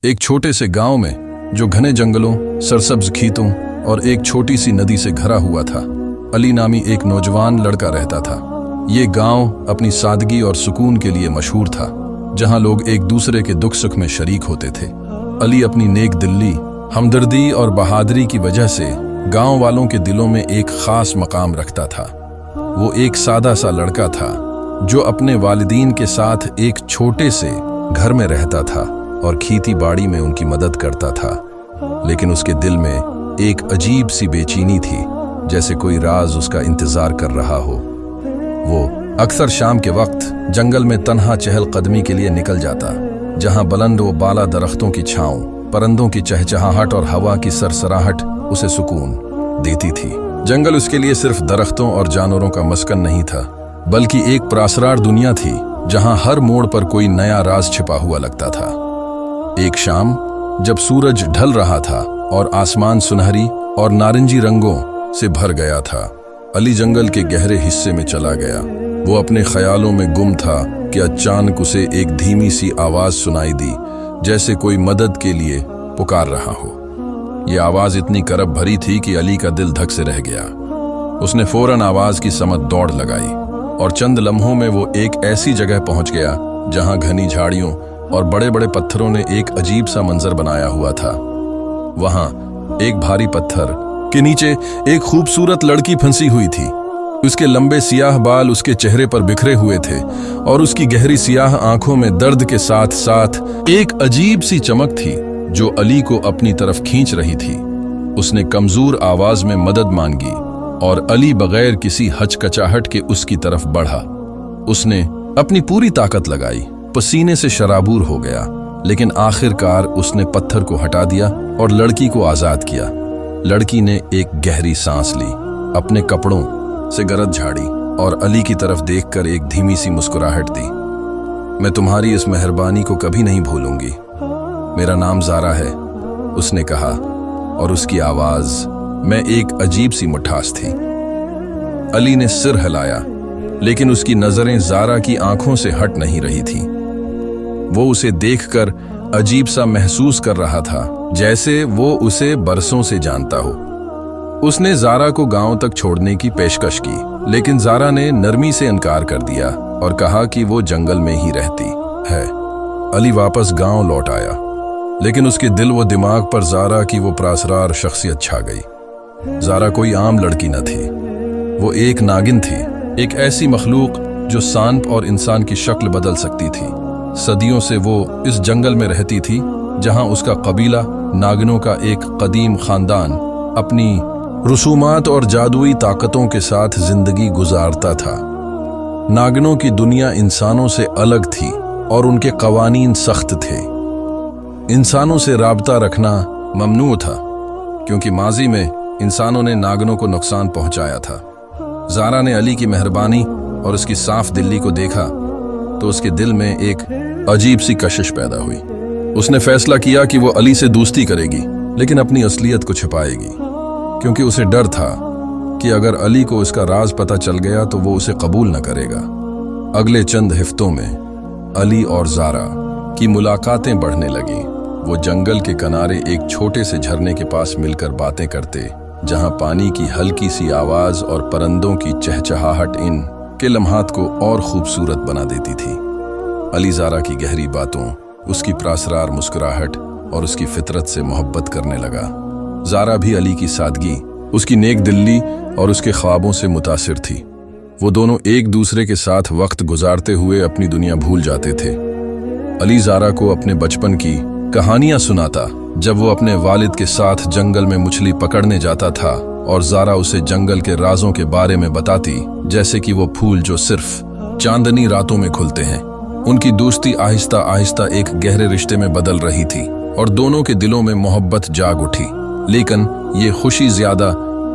एक छोटे से गांव में जो घने जंगलों, सरसब्ज खेतों और एक छोटी सी नदी से घरा हुआ था, अली नामी एक नौजवान लड़का रहता था। ये गांव अपनी सादगी और सुकून के लिए मशहूर था, जहां लोग एक दूसरे के दुख सुख में शरीक होते थे। अली अपनी नेक दिल्ली, हमदर्दी और बहादुरी की वजह से गांव वालों के दिलों में एक खास मकाम रखता था। वो एक सादा सा लड़का था जो अपने वालिदीन के साथ एक छोटे से घर में रहता था और खेती बाड़ी में उनकी मदद करता था। लेकिन उसके दिल में एक अजीब सी बेचैनी थी, जैसे कोई राज उसका इंतजार कर रहा हो। वो अक्सर शाम के वक्त जंगल में तन्हा चहलकदमी के लिए निकल जाता, जहां बुलंद व बाला दरख्तों की छांव, परंदों की चहचहाहट और हवा की सरसराहट उसे सुकून देती थी। जंगल उसके लिए सिर्फ दरख्तों और जानवरों का मस्कन नहीं था, बल्कि एक पुरअसरार दुनिया थी जहां हर मोड़ पर कोई नया राज छिपा हुआ लगता था। एक शाम जब सूरज ढल रहा था और आसमान सुनहरी और नारंगी रंगों से भर गया था, अली जंगल के गहरे हिस्से में चला गया। वो अपने ख्यालों में गुम था कि अचानक उसे एक धीमी सी आवाज सुनाई दी, जैसे कोई मदद के लिए पुकार रहा हो। ये आवाज इतनी करब भरी थी कि अली का दिल धक से रह गया। उसने फौरन आवाज की समत दौड़ लगाई और चंद लम्हों में वो एक ऐसी जगह पहुंच गया जहां घनी झाड़ियों और बड़े बड़े पत्थरों ने एक अजीब सा मंजर बनाया हुआ था। वहां एक भारी पत्थर के नीचे एक खूबसूरत लड़की फंसी हुई थी। उसके लंबे सियाह बाल उसके चेहरे पर बिखरे हुए थे और उसकी गहरी सियाह आंखों में दर्द के साथ साथ एक अजीब सी चमक थी जो अली को अपनी तरफ खींच रही थी। उसने कमजोर आवाज में मदद मांगी और अली बगैर किसी हचकचाहट के उसकी तरफ बढ़ा। उसने अपनी पूरी ताकत लगाई, पसीने से शराबूर हो गया, लेकिन आखिरकार उसने पत्थर को हटा दिया और लड़की को आजाद किया। लड़की ने एक गहरी सांस ली, अपने कपड़ों से गरद झाड़ी और अली की तरफ देखकर एक धीमी सी मुस्कुराहट दी। मैं तुम्हारी इस मेहरबानी को कभी नहीं भूलूंगी। मेरा नाम ज़ारा है, उसने कहा, और उसकी आवाज में एक अजीब सी मिठास थी। अली ने सिर हिलाया, लेकिन उसकी नजरें ज़ारा की आंखों से हट नहीं रही थीं। वो उसे देखकर अजीब सा महसूस कर रहा था, जैसे वो उसे बरसों से जानता हो। उसने ज़ारा को गांव तक छोड़ने की पेशकश की, लेकिन ज़ारा ने नरमी से इनकार कर दिया और कहा कि वो जंगल में ही रहती है। अली वापस गांव लौट आया, लेकिन उसके दिल व दिमाग पर ज़ारा की वो पुरअसरार शख्सियत छा गई। ज़ारा कोई आम लड़की न थी, वो एक नागिन थी, एक ऐसी मखलूक जो सांप और इंसान की शक्ल बदल सकती थी। सदियों से वो इस जंगल में रहती थी, जहां उसका कबीला, नागिनों का एक कदीम खानदान, अपनी रसूमात और जादुई ताकतों के साथ जिंदगी गुजारता था। नागिनों की दुनिया इंसानों से अलग थी और उनके कवानीन सख्त थे। इंसानों से राबता रखना ममनू था, क्योंकि माजी में इंसानों ने नागिनों को नुकसान पहुंचाया था। ज़ारा ने अली की मेहरबानी और उसकी साफ दिली को देखा तो उसके दिल में एक अजीब सी कशिश पैदा हुई। उसने फैसला किया कि वो अली से दोस्ती करेगी, लेकिन अपनी असलियत को छिपाएगी, क्योंकि उसे डर था कि अगर अली को उसका राज पता चल गया तो वो उसे कबूल न करेगा। अगले चंद हफ्तों में अली और ज़ारा की मुलाकातें बढ़ने लगीं। वो जंगल के किनारे एक छोटे से झरने के पास मिलकर बातें करते, जहां पानी की हल्की सी आवाज और परिंदों की चहचहाहट इन के लम्हात को और खूबसूरत बना देती थी। अली ज़ारा की गहरी बातों, उसकी पुरअसरार मुस्कुराहट और उसकी फितरत से मोहब्बत करने लगा। ज़ारा भी अली की सादगी, उसकी नेक दिल्ली और उसके ख्वाबों से मुतासिर थी। वो दोनों एक दूसरे के साथ वक्त गुजारते हुए अपनी दुनिया भूल जाते थे। अली ज़ारा को अपने बचपन की कहानियां सुनाता, जब वो अपने वालिद के साथ जंगल में मछली पकड़ने जाता था, और ज़ारा उसे जंगल के राजों के बारे में बताती, जैसे कि वो फूल जो सिर्फ चांदनी रातों में खुलते हैं। उनकी दोस्ती आहिस्ता आहिस्ता एक गहरे रिश्ते में बदल रही थी और दोनों के दिलों में मोहब्बत जाग उठी। लेकिन ये खुशी ज्यादा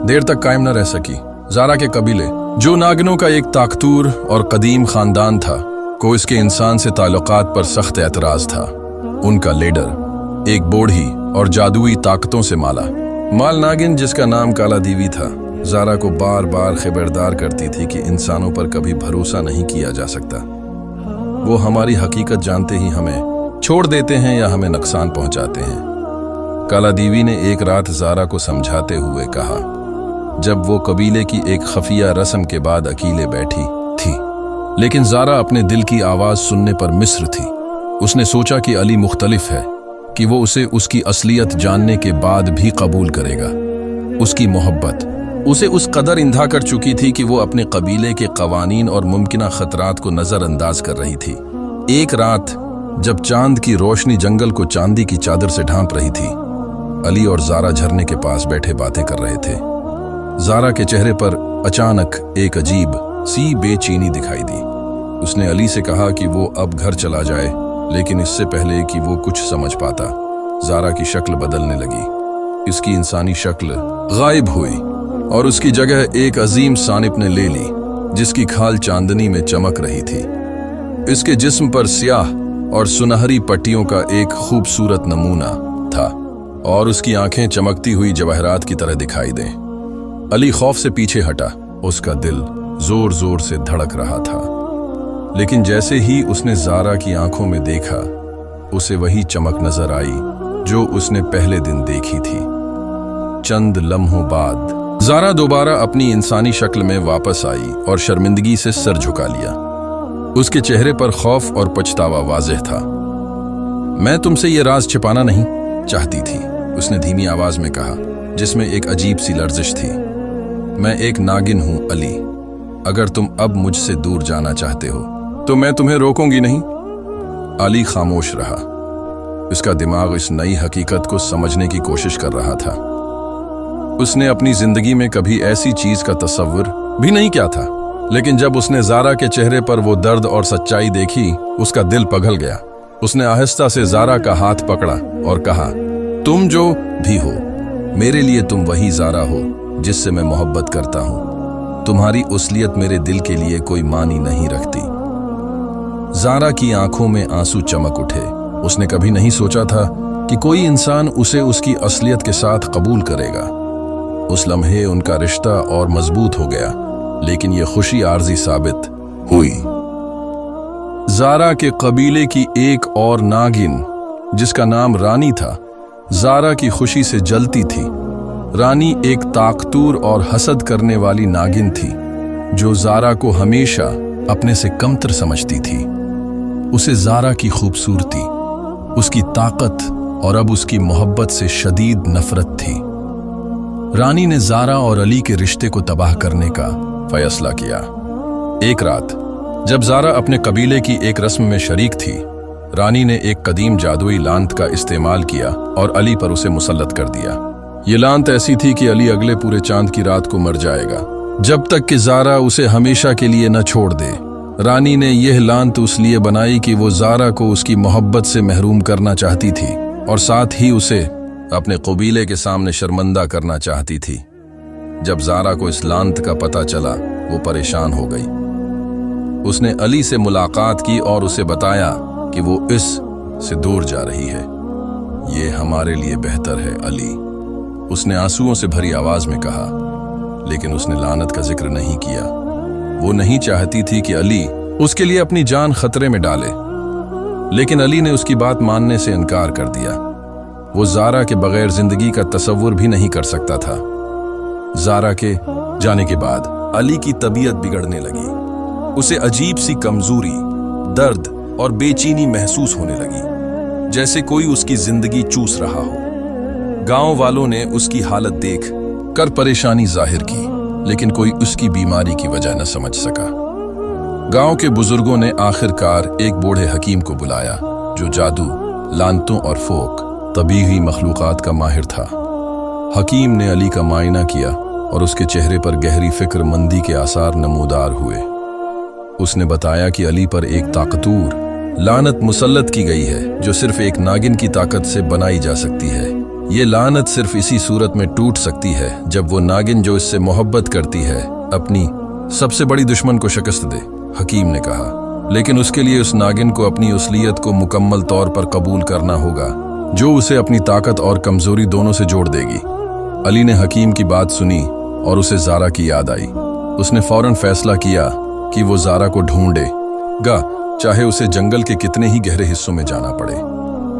देर तक कायम न रह सकी। ज़ारा के कबीले, जो नागिनों का एक ताकतूर और कदीम खानदान था, को इसके इंसान से ताल्लुकात पर सख्त एतराज था। उनका लीडर एक बूढ़ी और जादुई ताकतों से माल नागिन, जिसका नाम काला दीवी था, ज़ारा को बार बार खबरदार करती थी कि इंसानों पर कभी भरोसा नहीं किया जा सकता। वो हमारी हकीकत जानते ही हमें छोड़ देते हैं या हमें नुकसान पहुंचाते हैं। काला दीवी ने एक रात ज़ारा को समझाते हुए कहा, जब वो कबीले की एक खफिया रस्म के बाद अकेले बैठी थी, लेकिन ज़ारा अपने दिल की आवाज़ सुनने पर मिस्र थी। उसने सोचा कि अली मुख्तलिफ है, कि वो उसे उसकी असलियत जानने के बाद भी कबूल करेगा। उसकी मोहब्बत उसे उस कदर इंधा कर चुकी थी कि वो अपने कबीले के कवानीन और मुमकिना खतरात को नज़रअंदाज कर रही थी। एक रात जब चांद की रोशनी जंगल को चांदी की चादर से ढांप रही थी, अली और ज़ारा झरने के पास बैठे बातें कर रहे थे। ज़ारा के चेहरे पर अचानक एक अजीब सी बेचैनी दिखाई दी। उसने अली से कहा कि वो अब घर चला जाए, लेकिन इससे पहले कि वो कुछ समझ पाता, ज़ारा की शक्ल बदलने लगी। इसकी इंसानी शक्ल गायब हुई और उसकी जगह एक अजीम सानिप ने ले ली, जिसकी खाल चांदनी में चमक रही थी। इसके जिस्म पर स्याह और सुनहरी पट्टियों का एक खूबसूरत नमूना था और उसकी आंखें चमकती हुई जवाहरात की तरह दिखाई दें। अली खौफ से पीछे हटा। उसका दिल जोर जोर से धड़क रहा था, लेकिन जैसे ही उसने ज़ारा की आंखों में देखा, उसे वही चमक नजर आई जो उसने पहले दिन देखी थी। चंद लम्हों बाद ज़ारा दोबारा अपनी इंसानी शक्ल में वापस आई और शर्मिंदगी से सर झुका लिया। उसके चेहरे पर खौफ और पछतावा वाज़ेह था। मैं तुमसे ये राज छिपाना नहीं चाहती थी, उसने धीमी आवाज में कहा, जिसमें एक अजीब सी लर्जिश थी। मैं एक नागिन हूं अली। अगर तुम अब मुझसे दूर जाना चाहते हो तो मैं तुम्हें रोकूंगी नहीं। अली खामोश रहा। उसका दिमाग इस नई हकीकत को समझने की कोशिश कर रहा था। उसने अपनी जिंदगी में कभी ऐसी चीज का तसव्वुर भी नहीं किया था, लेकिन जब उसने ज़ारा के चेहरे पर वो दर्द और सच्चाई देखी, उसका दिल पिघल गया। उसने आहिस्ता से ज़ारा का हाथ पकड़ा और कहा, तुम जो भी हो, मेरे लिए तुम वही ज़ारा हो जिससे मैं मोहब्बत करता हूं। तुम्हारी उसलियत मेरे दिल के लिए कोई मानी नहीं रखती। ज़ारा की आंखों में आंसू चमक उठे। उसने कभी नहीं सोचा था कि कोई इंसान उसे उसकी असलियत के साथ कबूल करेगा। उस लम्हे उनका रिश्ता और मजबूत हो गया, लेकिन यह खुशी आर्जी साबित हुई। ज़ारा के कबीले की एक और नागिन, जिसका नाम रानी था, ज़ारा की खुशी से जलती थी। रानी एक ताकतूर और हसद करने वाली नागिन थी, जो ज़ारा को हमेशा अपने से कमतर समझती थी। उसे ज़ारा की खूबसूरती, उसकी ताकत और अब उसकी मोहब्बत से शदीद नफरत थी। रानी ने ज़ारा और अली के रिश्ते को तबाह करने का फैसला किया। एक रात जब ज़ारा अपने कबीले की एक रस्म में शरीक थी, रानी ने एक कदीम जादुई लांत का इस्तेमाल किया और अली पर उसे मुसल्लत कर दिया। ये लांत ऐसी थी कि अली अगले पूरे चांद की रात को मर जाएगा, जब तक कि ज़ारा उसे हमेशा के लिए न छोड़ दे। रानी ने यह लांत उस लिए बनाई कि वो ज़ारा को उसकी मोहब्बत से महरूम करना चाहती थी और साथ ही उसे अपने कबीले के सामने शर्मिंदा करना चाहती थी। जब ज़ारा को इस लांत का पता चला, वो परेशान हो गई। उसने अली से मुलाकात की और उसे बताया कि वो इस से दूर जा रही है। ये हमारे लिए बेहतर है अली, उसने आंसुओं से भरी आवाज में कहा, लेकिन उसने लानत का जिक्र नहीं किया। वो नहीं चाहती थी कि अली उसके लिए अपनी जान खतरे में डाले, लेकिन अली ने उसकी बात मानने से इनकार कर दिया। वो ज़ारा के बगैर जिंदगी का तसव्वुर भी नहीं कर सकता था। ज़ारा के जाने के बाद अली की तबीयत बिगड़ने लगी। उसे अजीब सी कमजोरी, दर्द और बेचैनी महसूस होने लगी, जैसे कोई उसकी जिंदगी चूस रहा हो। गांव वालों ने उसकी हालत देख कर परेशानी जाहिर की, लेकिन कोई उसकी बीमारी की वजह न समझ सका। गांव के बुजुर्गों ने आखिरकार एक बूढ़े हकीम को बुलाया, जो जादू, लानतों और फोक तबीही मखलूकात का माहिर था। हकीम ने अली का मायना किया और उसके चेहरे पर गहरी फिक्रमंदी के आसार नमूदार हुए। उसने बताया कि अली पर एक ताकतूर लानत मुसल्लत की गई है, जो सिर्फ एक नागिन की ताकत से बनाई जा सकती है। ये लानत सिर्फ इसी सूरत में टूट सकती है जब वो नागिन जो इससे मोहब्बत करती है अपनी सबसे बड़ी दुश्मन को शिकस्त दे, हकीम ने कहा। लेकिन उसके लिए उस नागिन को अपनी असलियत को मुकम्मल तौर पर कबूल करना होगा, जो उसे अपनी ताकत और कमजोरी दोनों से जोड़ देगी। अली ने हकीम की बात सुनी और उसे ज़ारा की याद आई। उसने फौरन फैसला किया कि वो ज़ारा को ढूंढेगा, चाहे उसे जंगल के कितने ही गहरे हिस्सों में जाना पड़े।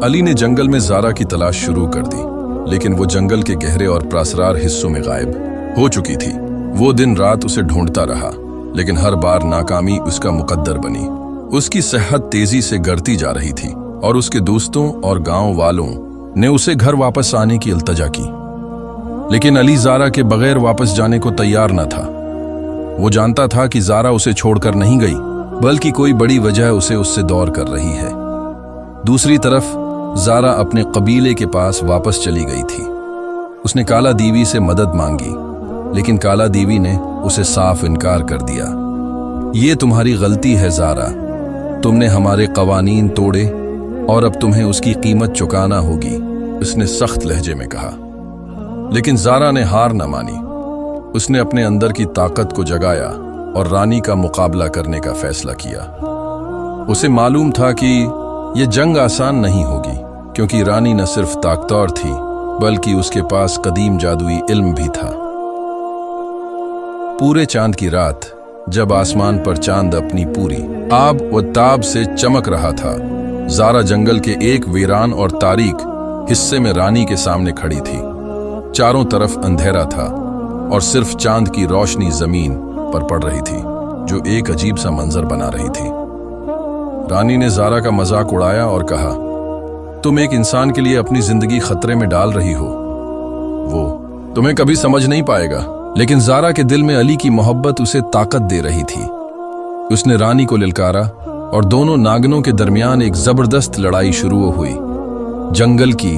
अली ने जंगल में ज़ारा की तलाश शुरू कर दी, लेकिन वो जंगल के गहरे और प्रासरार हिस्सों में गायब हो चुकी थी। वो दिन रात उसे ढूंढता रहा, लेकिन हर बार नाकामी उसका मुकद्दर बनी। उसकी सेहत तेजी से गिरती जा रही थी और उसके दोस्तों और गांव वालों ने उसे घर वापस आने की इल्तजा की, लेकिन अली ज़ारा के बगैर वापस जाने को तैयार न था। वो जानता था कि ज़ारा उसे छोड़कर नहीं गई, बल्कि कोई बड़ी वजह उसे उससे दौर कर रही है। दूसरी तरफ ज़ारा अपने कबीले के पास वापस चली गई थी। उसने काला दीवी से मदद मांगी, लेकिन काला दीवी ने उसे साफ इनकार कर दिया। ये तुम्हारी गलती है ज़ारा, तुमने हमारे कवानीन तोड़े और अब तुम्हें उसकी कीमत चुकाना होगी, उसने सख्त लहजे में कहा। लेकिन ज़ारा ने हार न मानी। उसने अपने अंदर की ताकत को जगाया और रानी का मुकाबला करने का फैसला किया। उसे मालूम था कि यह जंग आसान नहीं होगी, क्योंकि रानी न सिर्फ ताकतवर थी, बल्कि उसके पास कदीम जादुई इल्म भी था। पूरे चांद की रात, जब आसमान पर चांद अपनी पूरी आब व ताब से चमक रहा था, ज़ारा जंगल के एक वीरान और तारीक हिस्से में रानी के सामने खड़ी थी। चारों तरफ अंधेरा था और सिर्फ चांद की रोशनी जमीन पर पड़ रही थी, जो एक अजीब सा मंजर बना रही थी। रानी ने ज़ारा का मजाक उड़ाया और कहा, तुम एक इंसान के लिए अपनी जिंदगी खतरे में डाल रही हो, वो तुम्हें कभी समझ नहीं पाएगा। लेकिन ज़ारा के दिल में अली की मोहब्बत उसे ताकत दे रही थी। उसने रानी को लिलकारा और दोनों नागनों के दरमियान एक जबरदस्त लड़ाई शुरू हुई। जंगल की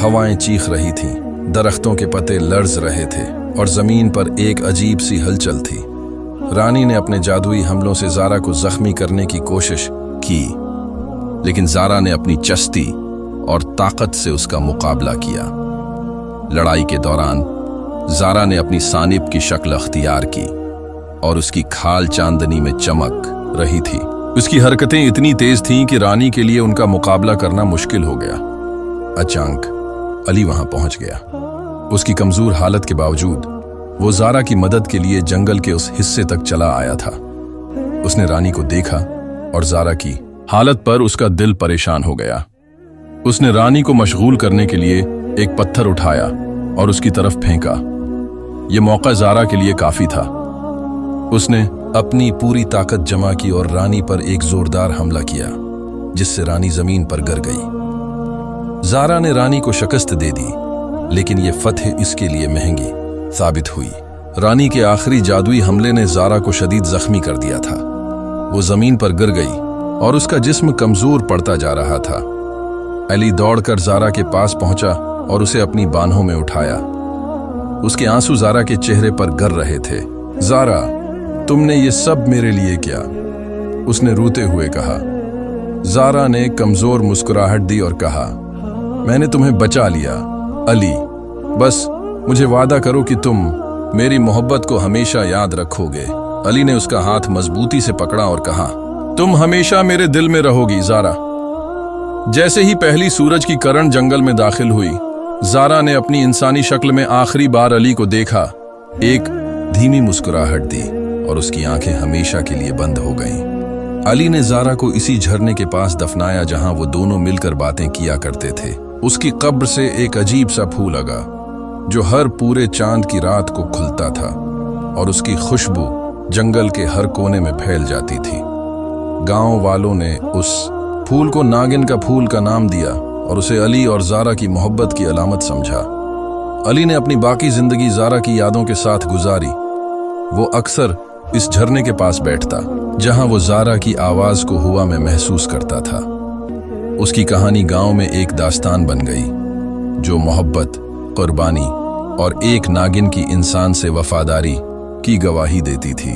हवाएं चीख रही थीं, दरख्तों के पत्ते लर्ज रहे थे और जमीन पर एक अजीब सी हलचल थी। रानी ने अपने जादुई हमलों से ज़ारा को जख्मी करने की कोशिश की, लेकिन ज़ारा ने अपनी चस्ती और ताकत से उसका मुकाबला किया। लड़ाई के दौरान ज़ारा ने अपनी सानिब की शक्ल अख्तियार की और उसकी खाल चांदनी में चमक रही थी। उसकी हरकतें इतनी तेज थीं कि रानी के लिए उनका मुकाबला करना मुश्किल हो गया। अचानक अली वहां पहुंच गया। उसकी कमजोर हालत के बावजूद वो ज़ारा की मदद के लिए जंगल के उस हिस्से तक चला आया था। उसने रानी को देखा और ज़ारा की हालत पर उसका दिल परेशान हो गया। उसने रानी को मशगूल करने के लिए एक पत्थर उठाया और उसकी तरफ फेंका। यह मौका ज़ारा के लिए काफी था। उसने अपनी पूरी ताकत जमा की और रानी पर एक जोरदार हमला किया, जिससे रानी जमीन पर गिर गई। ज़ारा ने रानी को शिकस्त दे दी, लेकिन यह फतह इसके लिए महंगी साबित हुई। रानी के आखिरी जादुई हमले ने ज़ारा को शदीद जख्मी कर दिया था। वो जमीन पर गिर गई और उसका जिस्म कमजोर पड़ता जा रहा था। अली दौड़कर ज़ारा के पास पहुंचा और उसे अपनी बाहों में उठाया। उसके आंसू ज़ारा के चेहरे पर गिर रहे थे। ज़ारा, तुमने ये सब मेरे लिए किया, उसने रोते हुए कहा। ज़ारा ने कमजोर मुस्कुराहट दी और कहा, मैंने तुम्हें बचा लिया अली, बस मुझे वादा करो कि तुम मेरी मोहब्बत को हमेशा याद रखोगे। अली ने उसका हाथ मजबूती से पकड़ा और कहा, तुम हमेशा मेरे दिल में रहोगी ज़ारा। जैसे ही पहली सूरज की किरण जंगल में दाखिल हुई, ज़ारा ने अपनी इंसानी शक्ल में आखिरी बार अली को देखा। एक धीमी मुस्कुराहट दी और उसकी आंखें हमेशा के लिए बंद हो गईं। अली ने ज़ारा को इसी झरने के पास दफनाया जहां वो दोनों मिलकर बातें किया करते थे। उसकी कब्र से एक अजीब सा फूल लगा, जो हर पूरे चांद की रात को खुलता था और उसकी खुशबू जंगल के हर कोने में फैल जाती थी। गांव वालों ने उस फूल को नागिन का फूल का नाम दिया और उसे अली और ज़ारा की मोहब्बत की अलामत समझा। अली ने अपनी बाकी जिंदगी ज़ारा की यादों के साथ गुजारी। वो अक्सर इस झरने के पास बैठता, जहां वो ज़ारा की आवाज को हवा में महसूस करता था। उसकी कहानी गांव में एक दास्तान बन गई, जो मोहब्बत, कुर्बानी और एक नागिन की इंसान से वफादारी की गवाही देती थी।